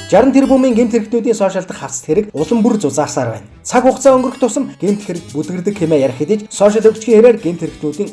60 тэрбумын гэмт хэрэгтнүүдийн сошиал дах хавц хэрэг улам бүр зузаасаар байна. Цаг хугацаа өнгөрөх тусам гэмт хэрэг бүлгэрдэг хэмээн ярих хэдий сошиал өвчгийн хэрээр гэмт хэрэгтнүүдийн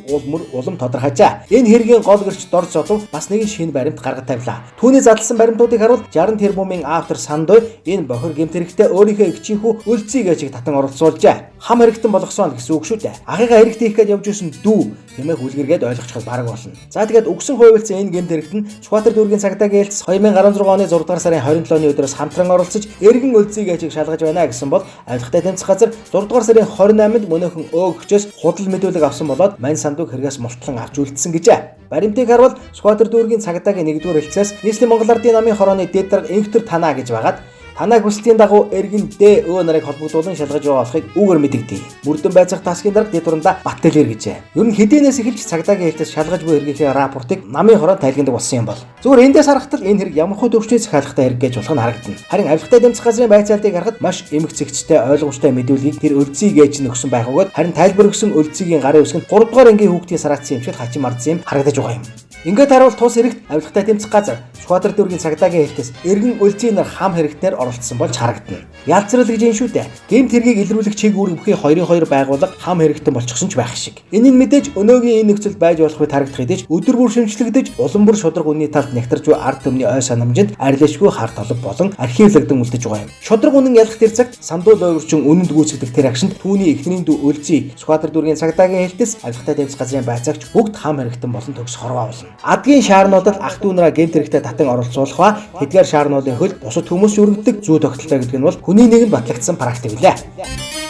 улам тодорхойжээ. Энэ хэргийн гол гэрч Дор Золов бас нэгэн шинэ баримт гаргаж тавилаа. Түүний задлсан баримтуудыг харуул 60 тэрбумын автор Сандой энэ бохир гэмт хэрэгтээ өөрийнхөө эгчийнхүү Өлзий гэжийг татан оролцуулжээ. Хам хэрэгтэн болгосон гэсэн үг шүү дээ. Ахыгаа хэрэгт хийх гээд явж исэн дүү хэмээх үлгэргээд ойлгочихвол бараг болно. За тэгээд өгсөн хуйлцсан энэ гэмт хэрэгт нь Сүхбаатар дүүргийн цагдаагийн хэлтс 2016 оны 6 дугаар сарын 27-ны өдрөөс хамтран оролцож эргэн Өлзий гэжийг шалгаж байна гэсэн бол авилгатай тэмцэх газар 6 дугаар сарын 28-нд мөнөөхөн өөгчөөс худал мэдүүлэг авсан болоод мань сандууг хэрэгээс мултлан авч үлдсэн гэжээ. Баримтыг харуул Сүхбаатар дүүргийн цагдаагийн 1-р хэлтсээс нийслэлийн Монгол Ардын намын хорооны дэд дарга Инхтер Танаа гэж байгаад танаа хүслийн дагуу эргэн ДÖ нарыг холбогдуулан шалгаж байгаа болохыг үгээр мэдэгдэв. Мөрдөн байцаах тасгийн дарга дэд туранда Баттэлэр гэжээ. Ер нь хэдийнээс эхэлж цагдаагийн хэлтээс шалгаж буй хэргийн рапортыг намын хороо тайлгнадаг болсон юм бол. Зүгээр эндээс харахад энэ хэрэг ямар хөө төвчний захиалгатай хэрэг гэж болох нь харагдана. Харин авилгатай тэмцэх газрын байцаалтыг харахад маш эмх зэгцтэй ойлгомжтой мэдүүлгийг тэр Өлзий гэж нөхсөн байх бөгөөд харин тайлбар өгсөн Өлзийгийн гарын үсгэнд 3 дугаар ангийн хүүхдийн сараацсан юм шиг хачин мардсан юм харагдаж байгаа юм. Ингээд харуул тус хэрэгт авилгатай тэмцэх газар Сүхбаатар дүүргийн цагдаагийн хэлтээс эргэн Өлзий нар хам хэрэгтнэр оролцсон болж харагдана. Ялцрал гэж энэ шүү дээ. Гэмт хэргийг илрүүлэх чиг үүрэг бүхий 2-2 байгууллага хам хэрэгтэн болчихсон ч байх шиг. Энэ нь мэдээж өнөөгийн энэ нөхцөл байж болох үе харагдах хэдий өдөр бүр шимжлэгдэж улам бүр шудраг үнийн талд нэгтарч буй ард түмний ой санамжинд арилжгүй хар толб болон архивлагдсан үлдэж байгаа юм. Шудраг үнэн ялах тэр цагт Сандуу Лойвөрчин үнэнд гүйцэтгэх тэр агшинд түүний эхнэрийн дүү Өлзий Сүхбаатар дүүргийн цагдаагийн хэлтээс авилгатай тэмцэх газрын байцаагч бүгд хам хэрэгтэн болон төгс хорвоо болно. Адгийн шаарнуудад ах дүү нараа гэмт хэрэгтэй татан оролцуулах ба тэдгээр шаарнуудын хөл бусад хүмүүс өргөддөг зүй тогтолтой гэдэг нь бол хүний нэгэнд батлагдсан практик билээ.